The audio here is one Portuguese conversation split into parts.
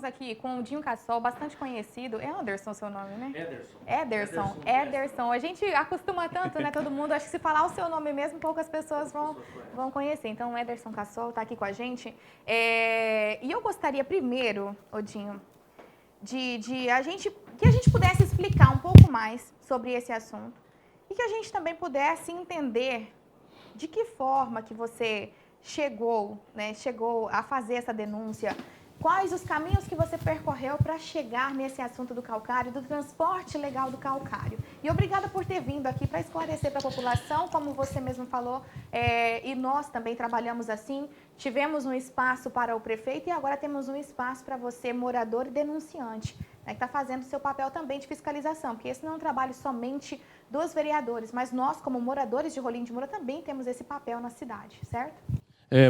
aqui com o Dinho Cassol, bastante conhecido. É Anderson seu nome, né? Ederson. Ederson. A gente acostuma tanto, né, todo mundo. Acho que se falar o seu nome mesmo, poucas pessoas vão conhecer. Então, o Ederson Cassol está aqui com a gente. E eu gostaria primeiro, Odinho, que a gente pudesse explicar um pouco mais sobre esse assunto e que a gente também pudesse entender de que forma que você chegou a fazer essa denúncia, quais os caminhos que você percorreu para chegar nesse assunto do calcário, do transporte legal do calcário. E obrigada por ter vindo aqui para esclarecer para a população, como você mesmo falou, e nós também trabalhamos assim, tivemos um espaço para o prefeito e agora temos um espaço para você, morador e denunciante, né, que está fazendo o seu papel também de fiscalização, porque esse não é um trabalho somente dos vereadores, mas nós, como moradores de Rolim de Moura, também temos esse papel na cidade, certo?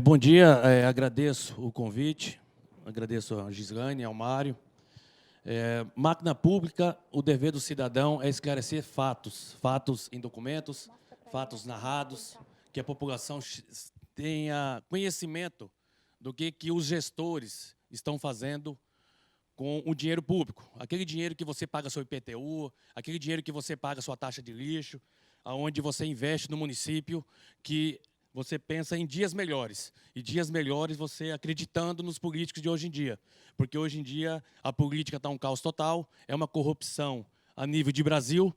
Bom dia, agradeço o convite, agradeço a Gislane, ao Mário. Máquina pública, o dever do cidadão é esclarecer fatos em documentos, fatos narrados, que a população tenha conhecimento do que os gestores estão fazendo com o dinheiro público. Aquele dinheiro que você paga seu IPTU, aquele dinheiro que você paga sua taxa de lixo, aonde você investe no município, que você pensa em dias melhores. E dias melhores você acreditando nos políticos de hoje em dia. Porque hoje em dia a política está um caos total, é uma corrupção a nível de Brasil,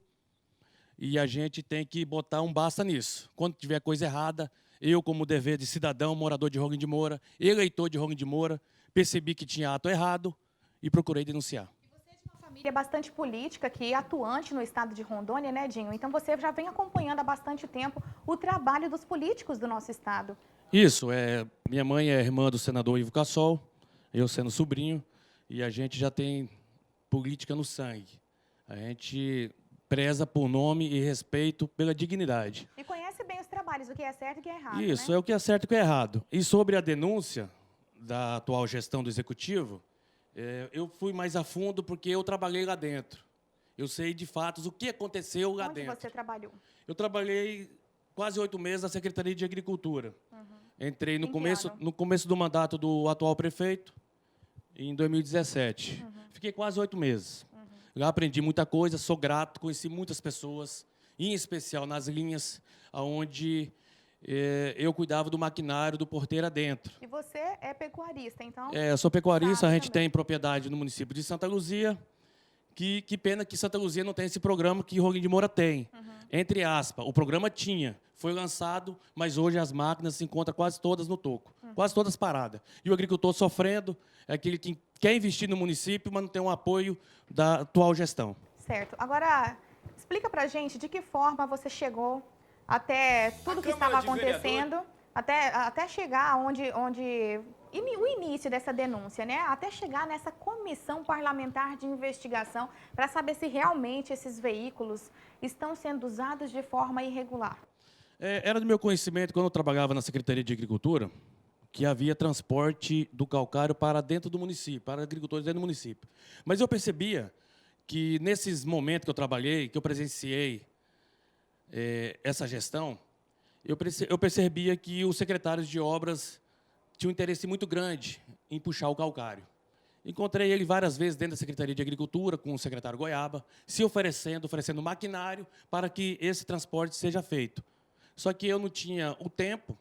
e a gente tem que botar um basta nisso. Quando tiver coisa errada, eu, como dever de cidadão, morador de Rolim de Moura, eleitor de Rolim de Moura, percebi que tinha ato errado e procurei denunciar. Você é de uma família bastante política, que é atuante no estado de Rondônia, né, Dinho? Então você já vem acompanhando há bastante tempo o trabalho dos políticos do nosso estado. Isso, minha mãe é irmã do senador Ivo Cassol, eu sendo sobrinho, e a gente já tem política no sangue. A gente preza por nome e respeito pela dignidade. E conhece bem os trabalhos, o que é certo e o que é errado, Isso, né? é o que é certo e o que é errado. E sobre a denúncia da atual gestão do Executivo, eu fui mais a fundo porque eu trabalhei lá dentro. Eu sei, de fato, o que aconteceu lá dentro. Onde você trabalhou? Eu trabalhei quase 8 meses na Secretaria de Agricultura. Entrei no começo do mandato do atual prefeito, em 2017. Fiquei quase 8 meses. Lá aprendi muita coisa, sou grato, conheci muitas pessoas, em especial nas linhas, onde eu cuidava do maquinário do porteiro adentro. E você é pecuarista, então? Eu sou pecuarista, a gente também tem propriedade no município de Santa Luzia. Que pena que Santa Luzia não tem esse programa que Rolim de Moura tem. Entre aspas, o programa tinha, foi lançado, mas hoje as máquinas se encontram quase todas no toco, quase todas paradas. E o agricultor sofrendo, é aquele que quer investir no município, mas não tem um apoio da atual gestão. Certo. Agora, explica pra gente de que forma você chegou até tudo que estava acontecendo, até chegar o início dessa denúncia, né? Até chegar nessa comissão parlamentar de investigação para saber se realmente esses veículos estão sendo usados de forma irregular. Era do meu conhecimento, quando eu trabalhava na Secretaria de Agricultura, que havia transporte do calcário para dentro do município, para agricultores dentro do município. Mas eu percebia que, nesses momentos que eu trabalhei, que eu presenciei essa gestão, eu percebia que os secretários de obras tinham um interesse muito grande em puxar o calcário. Encontrei ele várias vezes dentro da Secretaria de Agricultura, com o secretário Goiaba, se oferecendo maquinário para que esse transporte seja feito. Só que eu não tinha o tempo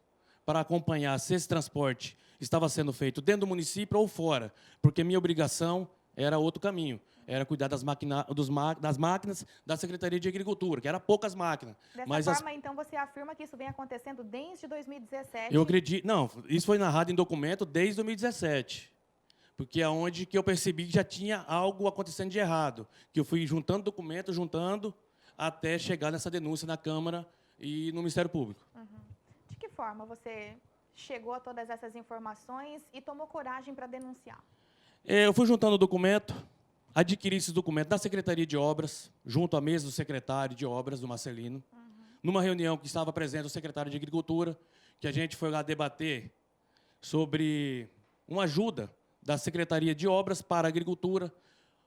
para acompanhar se esse transporte estava sendo feito dentro do município ou fora, porque minha obrigação era outro caminho, era cuidar das máquinas da Secretaria de Agricultura, que eram poucas máquinas. Dessa forma, então, você afirma que isso vem acontecendo desde 2017? Eu acredito. Não, isso foi narrado em documento desde 2017. Porque é onde que eu percebi que já tinha algo acontecendo de errado. Que eu fui juntando documento, até chegar nessa denúncia na Câmara e no Ministério Público. De que forma você chegou a todas essas informações e tomou coragem para denunciar? Eu fui juntando documento, adquiri esses documentos na Secretaria de Obras, junto à mesa do secretário de Obras, do Marcelino, numa reunião que estava presente o secretário de Agricultura, que a gente foi lá debater sobre uma ajuda da Secretaria de Obras para a Agricultura,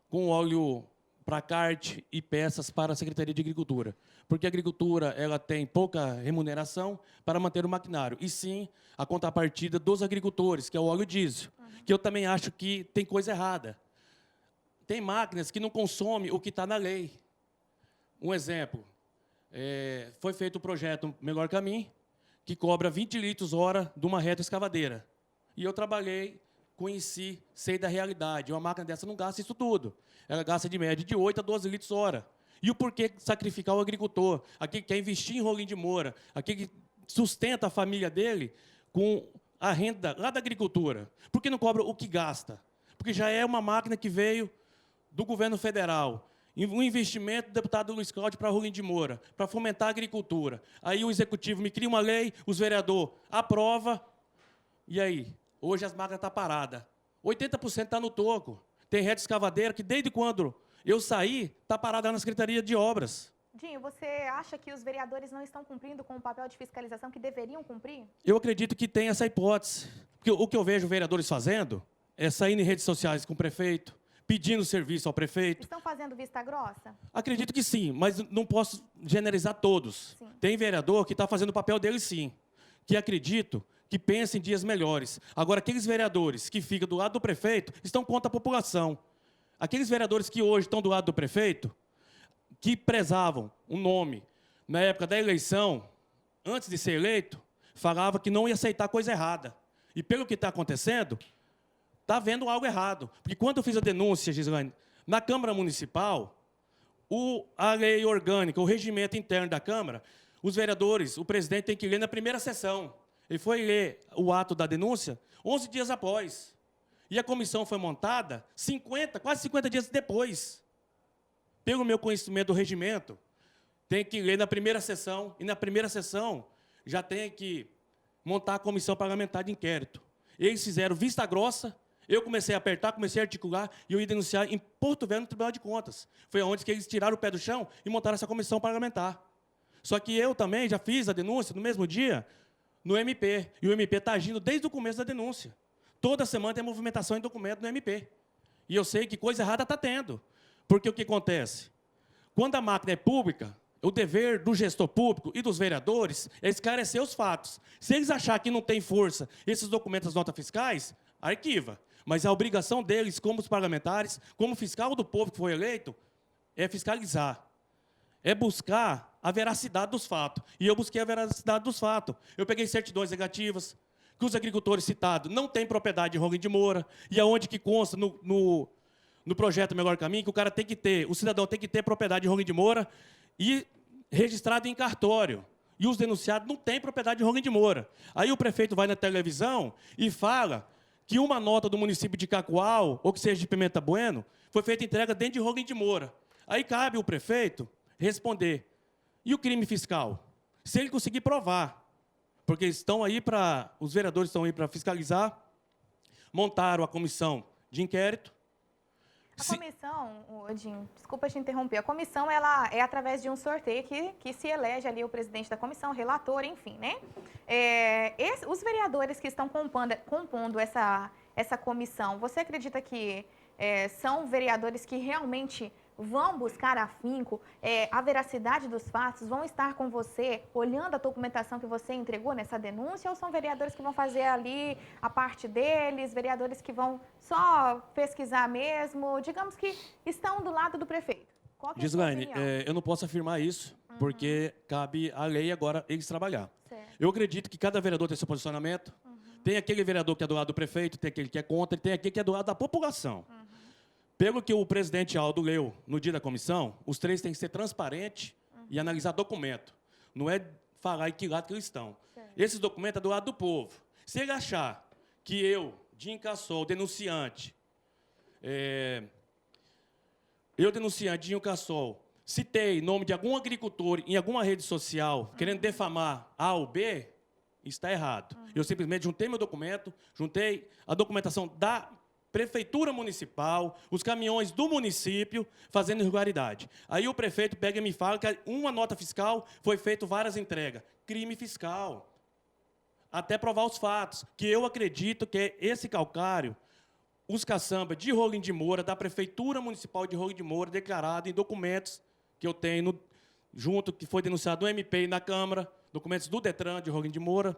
com óleo para kart e peças para a Secretaria de Agricultura. Porque a agricultura ela tem pouca remuneração para manter o maquinário, e sim a contrapartida dos agricultores, que é o óleo diesel, que eu também acho que tem coisa errada. tem máquinas que não consomem o que está na lei. Um exemplo, foi feito o projeto Melhor Caminho, que cobra 20 litros hora de uma reta escavadeira. E eu trabalhei, conheci, sei da realidade. Uma máquina dessa não gasta isso tudo. Ela gasta de média de 8 a 12 litros hora. E o porquê sacrificar o agricultor, aquele que quer investir em rolim de moura, aquele que sustenta a família dele com a renda lá da agricultura? Por que não cobra o que gasta? Porque já é uma máquina que veio do governo federal. Um investimento do deputado Luiz Cláudio para rolim de moura, para fomentar a agricultura. Aí o executivo me cria uma lei, os vereadores aprovam, e aí? Hoje as máquinas estão paradas. 80% está no toco. Tem reta escavadeira que, desde quando eu saí, está parada na Secretaria de Obras. Dinho, você acha que os vereadores não estão cumprindo com o papel de fiscalização que deveriam cumprir? Eu acredito que tem essa hipótese. Porque o que eu vejo vereadores fazendo é sair em redes sociais com o prefeito, pedindo serviço ao prefeito. Estão fazendo vista grossa? Acredito que sim, mas não posso generalizar todos. Sim. Tem vereador que está fazendo o papel dele sim, que acredito que pensa em dias melhores. Agora, aqueles vereadores que ficam do lado do prefeito estão contra a população. Aqueles vereadores que hoje estão do lado do prefeito, que prezavam o nome na época da eleição, antes de ser eleito, falava que não ia aceitar coisa errada. E pelo que está acontecendo, está havendo algo errado. Porque quando eu fiz a denúncia, Gislaine, na Câmara Municipal, a lei orgânica, o regimento interno da Câmara, os vereadores, o presidente tem que ler na primeira sessão. Ele foi ler o ato da denúncia 11 dias após. E a comissão foi montada quase 50 dias depois. Pelo meu conhecimento do regimento, tem que ler na primeira sessão, e na primeira sessão já tem que montar a comissão parlamentar de inquérito. Eles fizeram vista grossa, eu comecei a apertar, comecei a articular, e eu ia denunciar em Porto Velho, no Tribunal de Contas. Foi onde que eles tiraram o pé do chão e montaram essa comissão parlamentar. Só que eu também já fiz a denúncia no mesmo dia no MP, e o MP está agindo desde o começo da denúncia. Toda semana tem movimentação em documento no MP. E eu sei que coisa errada está tendo. Porque o que acontece? Quando a máquina é pública, o dever do gestor público e dos vereadores é esclarecer os fatos. Se eles acharem que não tem força esses documentos das notas fiscais, arquiva. Mas a obrigação deles, como os parlamentares, como fiscal do povo que foi eleito, é fiscalizar. É buscar a veracidade dos fatos. E eu busquei a veracidade dos fatos. Eu peguei certidões negativas, que os agricultores citados não têm propriedade de rolim de moura, e aonde que consta no projeto Melhor Caminho, que o cara tem que ter, o cidadão tem que ter propriedade de rolim de moura e registrado em cartório. E os denunciados não têm propriedade de rolim de moura. Aí o prefeito vai na televisão e fala que uma nota do município de Cacoal, ou que seja de Pimenta Bueno, foi feita entrega dentro de rolim de moura. Aí cabe o prefeito responder. E o crime fiscal? Se ele conseguir provar, porque os vereadores estão aí para fiscalizar, montaram a comissão de inquérito. A comissão, Odinho, desculpa te interromper, a comissão ela é através de um sorteio que se elege ali o presidente da comissão, o relator, enfim, né? Os vereadores que estão compondo essa comissão, você acredita que são vereadores que realmente vão buscar afinco, a veracidade dos fatos, vão estar com você, olhando a documentação que você entregou nessa denúncia, ou são vereadores que vão fazer ali a parte deles, vereadores que vão só pesquisar mesmo, digamos que estão do lado do prefeito? Qual que é a sua Gislaine, opinião? eu não posso afirmar isso, porque cabe à lei agora eles trabalhar. Certo. Eu acredito que cada vereador tem seu posicionamento. Tem aquele vereador que é do lado do prefeito, tem aquele que é contra, e tem aquele que é do lado da população. Pelo que o presidente Aldo leu no dia da comissão, os três têm que ser transparentes e analisar documento. Não é falar em que lado que eles estão. Certo. Esses documentos é do lado do povo. Se ele achar que eu, Dinho Cassol, denunciante, Dinho Cassol, citei nome de algum agricultor em alguma rede social querendo defamar A ou B, isso está errado. Eu simplesmente juntei meu documento, juntei a documentação da Prefeitura Municipal, os caminhões do município fazendo irregularidade. Aí o prefeito pega e me fala que uma nota fiscal foi feita várias entregas. Crime fiscal. Até provar os fatos. Que eu acredito que esse calcário, os caçambas de rolim de moura, da Prefeitura Municipal de Rolim de Moura, declarado em documentos que eu tenho junto, que foi denunciado no MP e na Câmara, documentos do Detran de rolim de moura,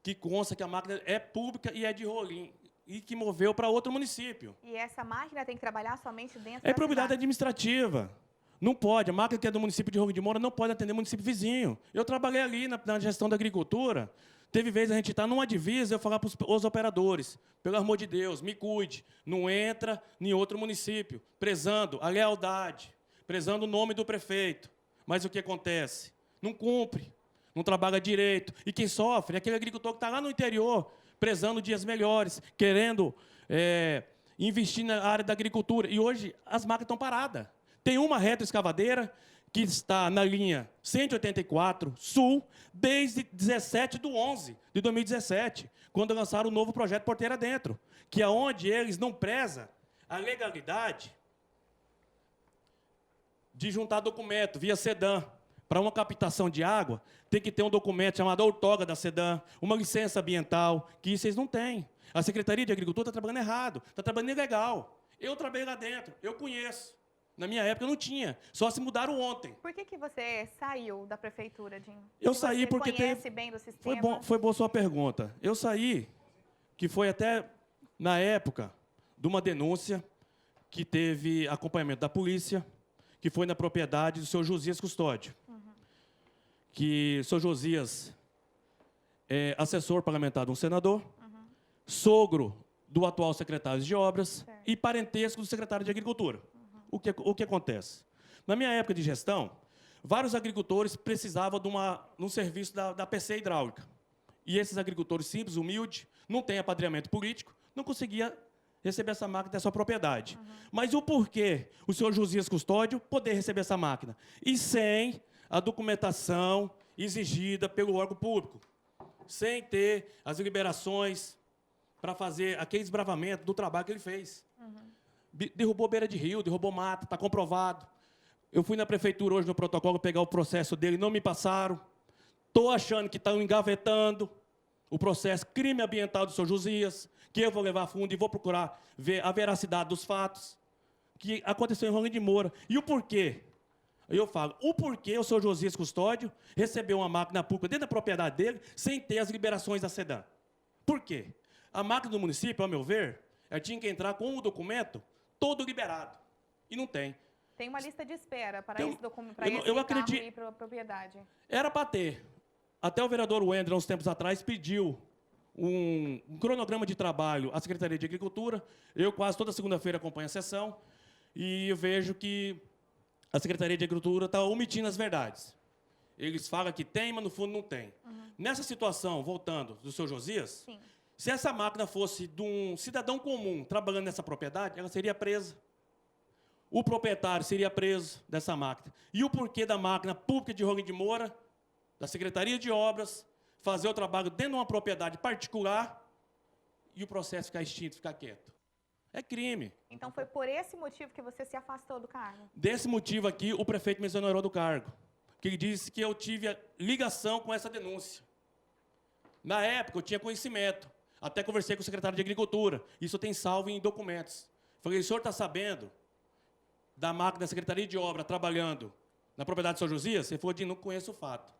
que consta que a máquina é pública e é de rolim. e que moveu para outro município. E essa máquina tem que trabalhar somente dentro É da improbidade cidade. administrativa. Não pode. A máquina que é do município de Roque de Moura não pode atender município vizinho. Eu trabalhei ali na gestão da agricultura. Teve vezes a gente estar numa divisa, eu falar para os operadores, pelo amor de Deus, me cuide. Não entra em outro município, prezando a lealdade, prezando o nome do prefeito. Mas o que acontece? Não cumpre, não trabalha direito. E quem sofre é aquele agricultor que está lá no interior, prezando dias melhores, querendo investir na área da agricultura. E hoje as máquinas estão paradas. Tem uma retroescavadeira que está na linha 184 Sul desde 17/11 de 2017, quando lançaram o novo projeto Porteira Dentro, que é onde eles não prezam a legalidade de juntar documento via SEDAM. Para uma captação de água, tem que ter um documento chamado outorga da SEDAM, uma licença ambiental, que isso eles não têm. A Secretaria de Agricultura está trabalhando errado, está trabalhando ilegal. Eu trabalhei lá dentro, eu conheço. Na minha época não tinha, só se mudaram ontem. Por que você saiu da prefeitura, Dinho? Eu Se saí você porque conhece bem do sistema. Foi boa sua pergunta. Eu saí, que foi até na época de uma denúncia que teve acompanhamento da polícia, que foi na propriedade do senhor Josias Custódio. Que o senhor Josias é assessor parlamentar de um senador, sogro do atual secretário de Obras e parentesco do secretário de Agricultura. O que acontece? Na minha época de gestão, vários agricultores precisavam de um serviço da PC hidráulica. E esses agricultores simples, humildes, não têm apadrinhamento político, não conseguiam receber essa máquina da sua propriedade. Mas o porquê o senhor Josias Custódio poder receber essa máquina? E sem a documentação exigida pelo órgão público, sem ter as liberações para fazer aquele desbravamento do trabalho que ele fez. Derrubou beira de rio, derrubou mata, está comprovado. Eu fui na prefeitura hoje no protocolo pegar o processo dele, não me passaram. Estou achando que estão engavetando o processo crime ambiental do senhor Josias, que eu vou levar a fundo e vou procurar ver a veracidade dos fatos que aconteceu em Roque de Moura. E o porquê? Eu falo, o porquê o senhor Josias Custódio recebeu uma máquina pública dentro da propriedade dele sem ter as liberações da SEDAM? Por quê? A máquina do município, ao meu ver, ela tinha que entrar com o documento todo liberado. E não tem. Tem uma lista de espera para Tem, esse documento, para esse eu carro acredito, ir para a propriedade. Era para ter. Até o vereador Wendel, uns tempos atrás, pediu um cronograma de trabalho à Secretaria de Agricultura. Eu quase toda segunda-feira acompanho a sessão e eu vejo que a Secretaria de Agricultura está omitindo as verdades. Eles falam que tem, mas no fundo não tem. Nessa situação, voltando do seu Josias, Sim. se essa máquina fosse de um cidadão comum trabalhando nessa propriedade, ela seria presa. O proprietário seria preso dessa máquina. E o porquê da máquina pública de Roque de Moura, da Secretaria de Obras, fazer o trabalho dentro de uma propriedade particular e o processo ficar extinto, ficar quieto? É crime. Então foi por esse motivo que você se afastou do cargo? Desse motivo aqui, o prefeito me exonerou do cargo. Que ele disse que eu tive a ligação com essa denúncia. Na época, eu tinha conhecimento. Até conversei com o secretário de Agricultura. Isso tem salvo em documentos. Falei, o senhor está sabendo da máquina da Secretaria de Obra trabalhando na propriedade de São Josias? Ele falou, não conheço o fato.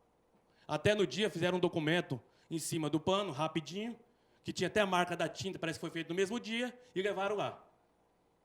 Até no dia fizeram um documento em cima do pano, rapidinho, que tinha até a marca da tinta, parece que foi feito no mesmo dia, e levaram lá.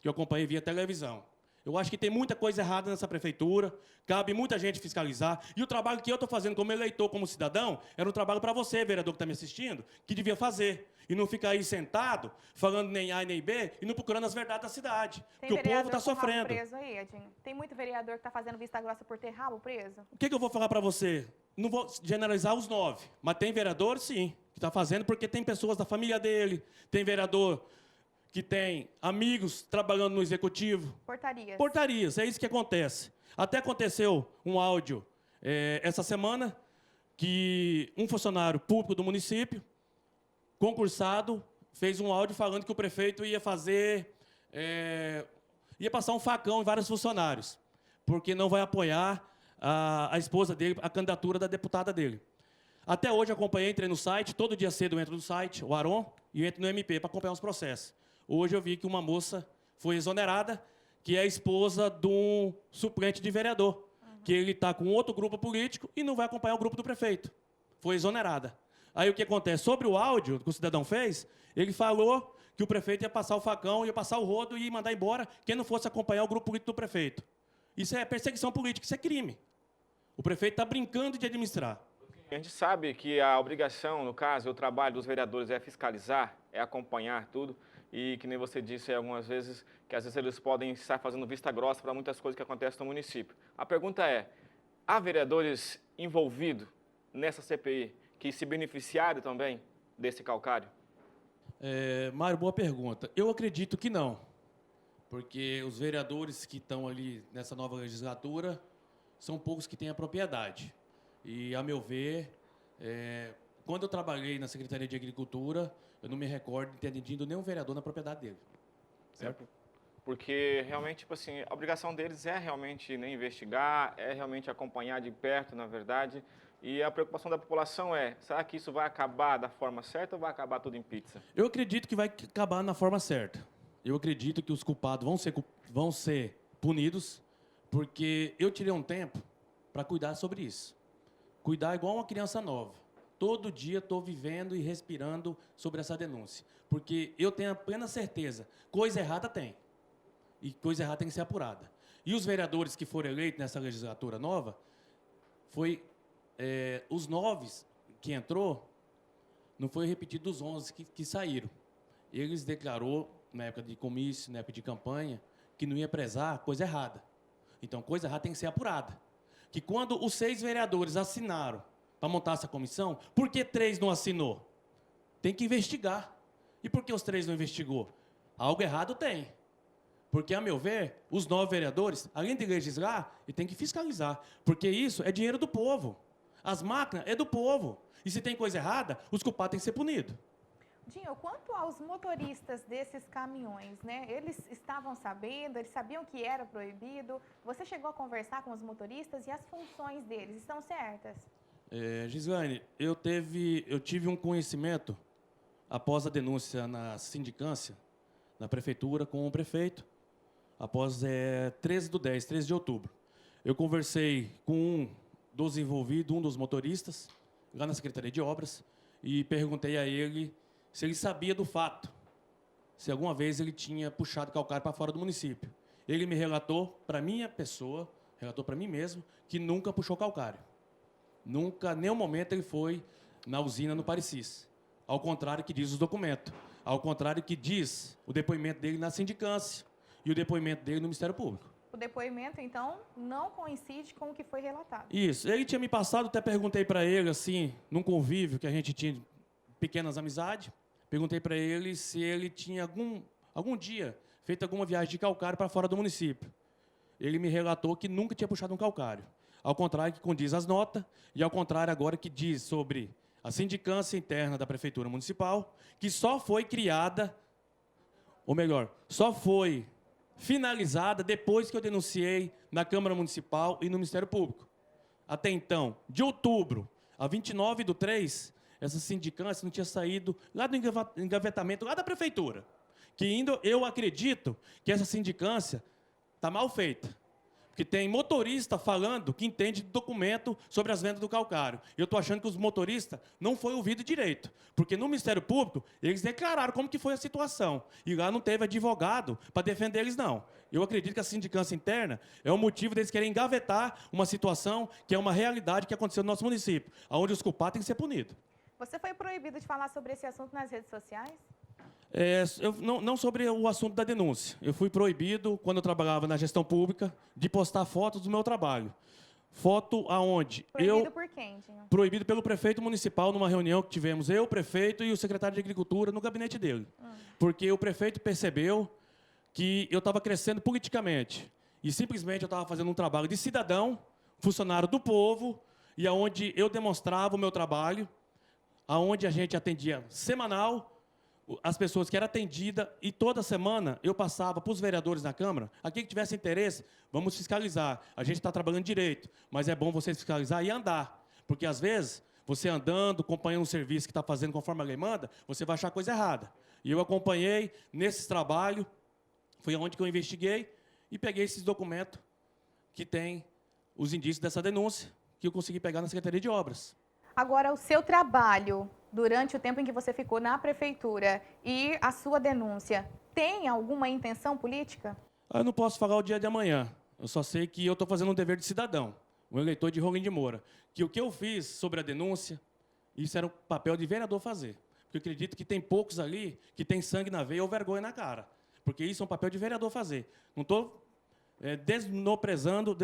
Que eu acompanhei via televisão. Eu acho que tem muita coisa errada nessa prefeitura, cabe muita gente fiscalizar, e o trabalho que eu estou fazendo como eleitor, como cidadão, era um trabalho para você, vereador que está me assistindo, que devia fazer. E não ficar aí sentado, falando nem A nem B, e não procurando as verdades da cidade. Tem Porque o povo está vereador com rabo sofrendo. preso aí, Edinho? Tem muito vereador que está fazendo vista grossa por ter rabo preso? O que eu vou falar para você? Não vou generalizar os 9, mas tem vereador, sim, que está fazendo porque tem pessoas da família dele, tem vereador que tem amigos trabalhando no executivo. Portarias. Portarias, é isso que acontece. Até aconteceu um áudio essa semana que um funcionário público do município, concursado, fez um áudio falando que o prefeito ia fazer, ia passar um facão em vários funcionários, porque não vai apoiar a esposa dele, a candidatura da deputada dele. Até hoje acompanhei, entrei no site, todo dia cedo eu entro no site, o Aron, e eu entro no MP para acompanhar os processos. Hoje eu vi que uma moça foi exonerada, que é a esposa de um suplente de vereador, que ele está com outro grupo político e não vai acompanhar o grupo do prefeito. Foi exonerada. Aí o que acontece? Sobre o áudio que o cidadão fez, ele falou que o prefeito ia passar o facão, ia passar o rodo e ia mandar embora quem não fosse acompanhar o grupo político do prefeito. Isso é perseguição política, isso é crime. O prefeito está brincando de administrar. A gente sabe que a obrigação, no caso, o trabalho dos vereadores é fiscalizar, é acompanhar tudo. E que nem você disse algumas vezes, que às vezes eles podem estar fazendo vista grossa para muitas coisas que acontecem no município. A pergunta é, há vereadores envolvidos nessa CPI que se beneficiaram também desse calcário? Mário, boa pergunta. Eu acredito que não, porque os vereadores que estão ali nessa nova legislatura são poucos que têm a propriedade. E, a meu ver, quando eu trabalhei na Secretaria de Agricultura, eu não me recordo de ter atendido nenhum vereador na propriedade dele. Certo? Porque, realmente, tipo assim, a obrigação deles é realmente, né, investigar, é realmente acompanhar de perto, na verdade. E a preocupação da população é, será que isso vai acabar da forma certa ou vai acabar tudo em pizza? Eu acredito que vai acabar na forma certa. Eu acredito que os culpados vão ser punidos, porque eu tirei um tempo para cuidar sobre isso. Cuidar igual uma criança nova. Todo dia estou vivendo e respirando sobre essa denúncia. Porque eu tenho a plena certeza, coisa errada tem. E coisa errada tem que ser apurada. E os vereadores que foram eleitos nessa legislatura nova, foi os 9 que entrou, não foi repetido dos 11 que saíram. Eles declarou, na época de comício, na época de campanha, que não ia prezar coisa errada. Então, coisa errada tem que ser apurada. Que quando os 6 vereadores assinaram para montar essa comissão, por que 3 não assinou? Tem que investigar. E por que os 3 não investigou? Algo errado tem. Porque, a meu ver, os 9 vereadores, além de legislar, e tem que fiscalizar. Porque isso é dinheiro do povo. As máquinas é do povo. E se tem coisa errada, os culpados têm que ser punidos. Dinho, quanto aos motoristas desses caminhões, né? Eles estavam sabendo, eles sabiam que era proibido. Você chegou a conversar com os motoristas e as funções deles estão certas? Gislaine, eu tive um conhecimento após a denúncia na sindicância, na prefeitura, com o prefeito, após 13 de outubro. Eu conversei com um dos envolvidos, um dos motoristas, lá na Secretaria de Obras, e perguntei a ele se ele sabia do fato, se alguma vez ele tinha puxado calcário para fora do município. Ele me relatou para minha pessoa, relatou para mim mesmo, que nunca puxou calcário. Nunca, nenhum momento ele foi na usina no Parecis. Ao contrário que diz os documentos. Ao contrário que diz o depoimento dele na sindicância e o depoimento dele no Ministério Público. O depoimento, então, não coincide com o que foi relatado. Isso. Ele tinha me passado, até perguntei para ele, assim, num convívio que a gente tinha, pequenas amizades, perguntei para ele se ele tinha algum dia feito alguma viagem de calcário para fora do município. Ele me relatou que nunca tinha puxado um calcário. Ao contrário que condiz as notas, e ao contrário agora que diz sobre a sindicância interna da Prefeitura Municipal, que só foi criada, ou melhor, só foi finalizada depois que eu denunciei na Câmara Municipal e no Ministério Público. Até então, de outubro a 29/3, essa sindicância não tinha saído lá do engavetamento, lá da Prefeitura. Que ainda eu acredito que essa sindicância está mal feita. Porque tem motorista falando que entende de documento sobre as vendas do calcário. Eu estou achando que os motoristas não foram ouvidos direito. Porque no Ministério Público, eles declararam como que foi a situação. E lá não teve advogado para defender eles, não. Eu acredito que a sindicância interna é o motivo deles querem engavetar uma situação que é uma realidade que aconteceu no nosso município, onde os culpados têm que ser punidos. Você foi proibido de falar sobre esse assunto nas redes sociais? Não sobre o assunto da denúncia. Eu fui proibido, quando eu trabalhava na gestão pública, de postar fotos do meu trabalho. Foto aonde? Proibido por quem, Dinho? Proibido pelo prefeito municipal, numa reunião que tivemos eu, o prefeito e o secretário de Agricultura no gabinete dele. Porque o prefeito percebeu que eu estava crescendo politicamente. E simplesmente eu estava fazendo um trabalho de cidadão, funcionário do povo, e aonde eu demonstrava o meu trabalho, aonde a gente atendia semanal as pessoas que eram atendidas, e toda semana eu passava para os vereadores na Câmara, aqui que tivesse interesse, vamos fiscalizar. A gente está trabalhando direito, mas é bom vocês fiscalizar e andar. Porque, às vezes, você andando, acompanhando um serviço que está fazendo conforme a lei manda, você vai achar coisa errada. E eu acompanhei nesse trabalho, foi onde que eu investiguei e peguei esses documentos que tem os indícios dessa denúncia, que eu consegui pegar na Secretaria de Obras. Agora, o seu trabalho durante o tempo em que você ficou na prefeitura e a sua denúncia, tem alguma intenção política? Eu não posso falar o dia de amanhã. Eu só sei que eu estou fazendo um dever de cidadão, um eleitor de Rolim de Moura. Que o que eu fiz sobre a denúncia, isso era o papel de vereador fazer. Porque eu acredito que tem poucos ali que tem sangue na veia ou vergonha na cara. Porque isso é um papel de vereador fazer. Não estou menosprezando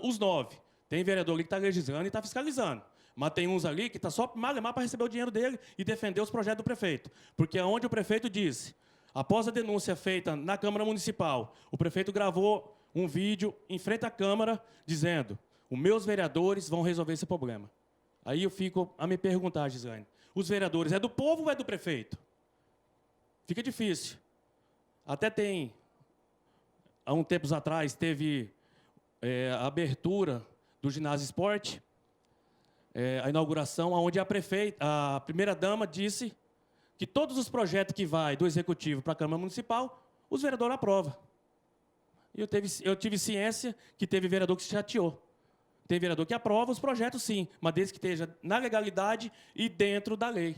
os 9. Tem vereador ali que está legislando e está fiscalizando. Mas tem uns ali que está só malemar para receber o dinheiro dele e defender os projetos do prefeito. Porque aonde o prefeito disse, após a denúncia feita na Câmara Municipal, o prefeito gravou um vídeo em frente à Câmara dizendo: os meus vereadores vão resolver esse problema. Aí eu fico a me perguntar, Gislaine, os vereadores é do povo ou é do prefeito? Fica difícil. Até tem, há uns tempos atrás, teve a abertura do ginásio esporte, a inauguração, onde a primeira-dama disse que todos os projetos que vai do Executivo para a Câmara Municipal, os vereadores aprovam. E eu tive ciência que teve vereador que se chateou. Tem vereador que aprova os projetos, sim, mas desde que esteja na legalidade e dentro da lei.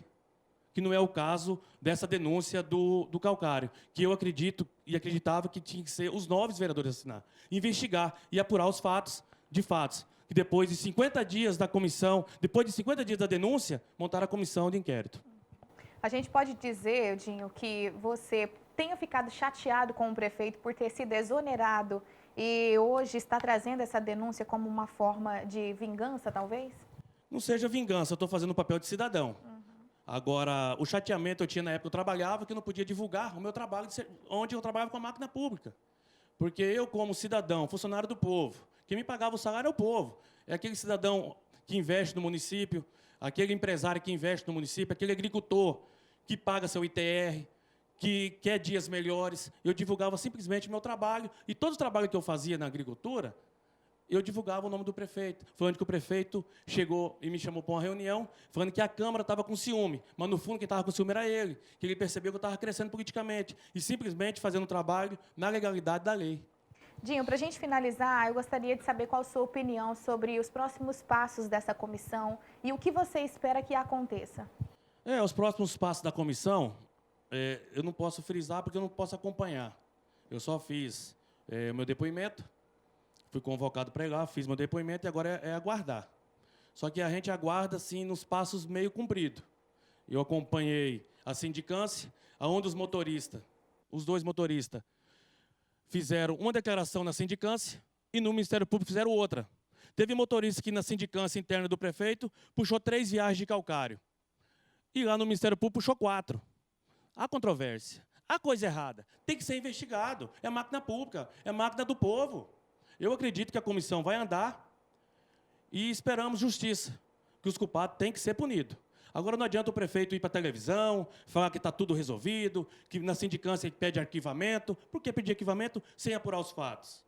Que não é o caso dessa denúncia do calcário, que eu acredito e acreditava que tinha que ser os 9 vereadores assinar. Investigar e apurar os fatos de fatos. Que depois de 50 dias da comissão, depois de 50 dias da denúncia, montaram a comissão de inquérito. A gente pode dizer, Edinho, que você tenha ficado chateado com o prefeito por ter sido exonerado e hoje está trazendo essa denúncia como uma forma de vingança, talvez? Não seja vingança, eu estou fazendo o papel de cidadão. Agora, o chateamento eu tinha na época que eu trabalhava, que eu não podia divulgar o meu trabalho, onde eu trabalhava com a máquina pública. Porque eu, como cidadão, funcionário do povo, quem me pagava o salário é o povo. É aquele cidadão que investe no município, aquele empresário que investe no município, aquele agricultor que paga seu ITR, que quer dias melhores. Eu divulgava simplesmente o meu trabalho. E todo o trabalho que eu fazia na agricultura, eu divulgava o nome do prefeito, falando que o prefeito chegou e me chamou para uma reunião, falando que a Câmara estava com ciúme, mas no fundo quem estava com ciúme era ele, que ele percebeu que eu estava crescendo politicamente, e simplesmente fazendo o trabalho na legalidade da lei. Dinho, para a gente finalizar, eu gostaria de saber qual a sua opinião sobre os próximos passos dessa comissão e o que você espera que aconteça. Os próximos passos da comissão, eu não posso frisar porque eu não posso acompanhar. Eu só fiz o meu depoimento, fui convocado para ir lá, fiz meu depoimento e agora é aguardar. Só que a gente aguarda, assim, nos passos meio cumpridos. Eu acompanhei a sindicância, onde os 2 motoristas, fizeram uma declaração na sindicância e no Ministério Público fizeram outra. Teve motorista que na sindicância interna do prefeito puxou 3 viagens de calcário. E lá no Ministério Público puxou 4. Há controvérsia, há coisa errada. Tem que ser investigado. É máquina pública, é máquina do povo. Eu acredito que a comissão vai andar e esperamos justiça, que os culpados têm que ser punidos. Agora não adianta o prefeito ir para a televisão, falar que está tudo resolvido, que na sindicância pede arquivamento. Por que pedir arquivamento sem apurar os fatos?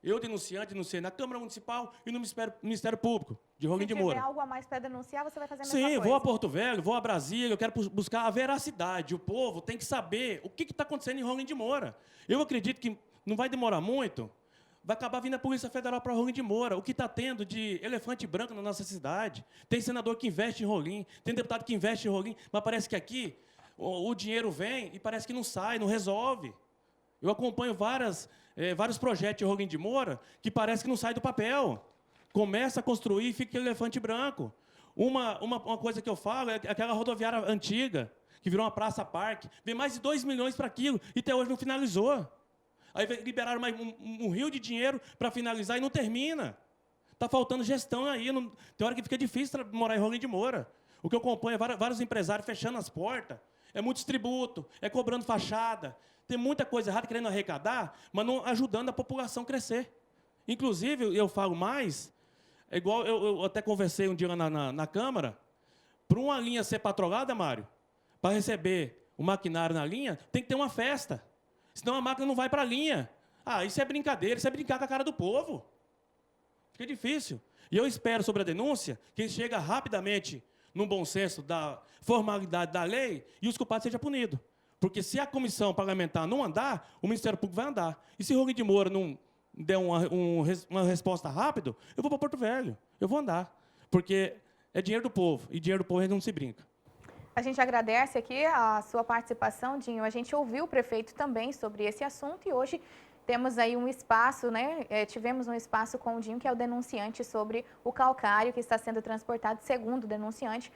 Eu, denunciei na Câmara Municipal e no Ministério Público de Rolim de Moura. Se tiver algo a mais para denunciar, você vai fazer a mesma coisa? Sim, vou a Porto Velho, vou a Brasília, eu quero buscar a veracidade. O povo tem que saber o que está acontecendo em Rolim de Moura. Eu acredito que não vai demorar muito, vai acabar vindo a Polícia Federal para Rolim de Moura. O que está tendo de elefante branco na nossa cidade? Tem senador que investe em Rolim, tem deputado que investe em Rolim, mas parece que aqui o dinheiro vem e parece que não sai, não resolve. Eu acompanho vários projetos de Rolim de Moura que parece que não sai do papel. Começa a construir e fica elefante branco. Uma coisa que eu falo é aquela rodoviária antiga, que virou uma praça-parque, vem mais de 2 milhões para aquilo e até hoje não finalizou. Aí liberaram mais um rio de dinheiro para finalizar e não termina. Está faltando gestão aí. Tem hora que fica difícil morar em Rolim de Moura. O que eu acompanho é vários empresários fechando as portas. É muitos tributos, é cobrando fachada. Tem muita coisa errada querendo arrecadar, mas não ajudando a população a crescer. Inclusive, eu falo mais, é igual eu até conversei um dia lá na Câmara, para uma linha ser patrolada, Mário, para receber o maquinário na linha, tem que ter uma festa. Senão a máquina não vai para a linha. Isso é brincadeira, isso é brincar com a cara do povo. Fica difícil. E eu espero sobre a denúncia que chega rapidamente no bom senso da formalidade da lei e os culpados sejam punidos. Porque se a comissão parlamentar não andar, o Ministério Público vai andar. E se Rolim de Moura não der uma resposta rápida, eu vou para Porto Velho. Eu vou andar. Porque é dinheiro do povo. E dinheiro do povo a gente não se brinca. A gente agradece aqui a sua participação, Dinho. A gente ouviu o prefeito também sobre esse assunto e hoje temos aí um espaço, né? Tivemos um espaço com o Dinho, que é o denunciante sobre o calcário que está sendo transportado, segundo o denunciante,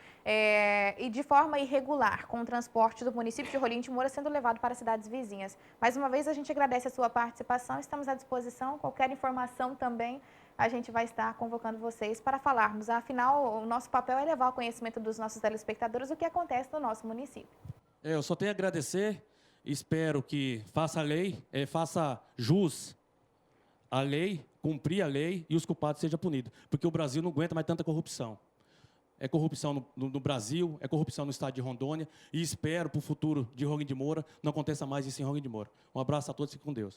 e de forma irregular, com o transporte do município de Rolim de Moura sendo levado para cidades vizinhas. Mais uma vez, a gente agradece a sua participação, estamos à disposição. Qualquer informação também, a gente vai estar convocando vocês para falarmos. Afinal, o nosso papel é levar ao conhecimento dos nossos telespectadores o que acontece no nosso município. Eu só tenho a agradecer, espero que faça a lei, faça jus à lei, cumprir a lei e os culpados sejam punidos. Porque o Brasil não aguenta mais tanta corrupção. É corrupção no Brasil, é corrupção no estado de Rondônia e espero para o futuro de Rolim de Moura não aconteça mais isso em Rolim de Moura. Um abraço a todos e fiquem com Deus.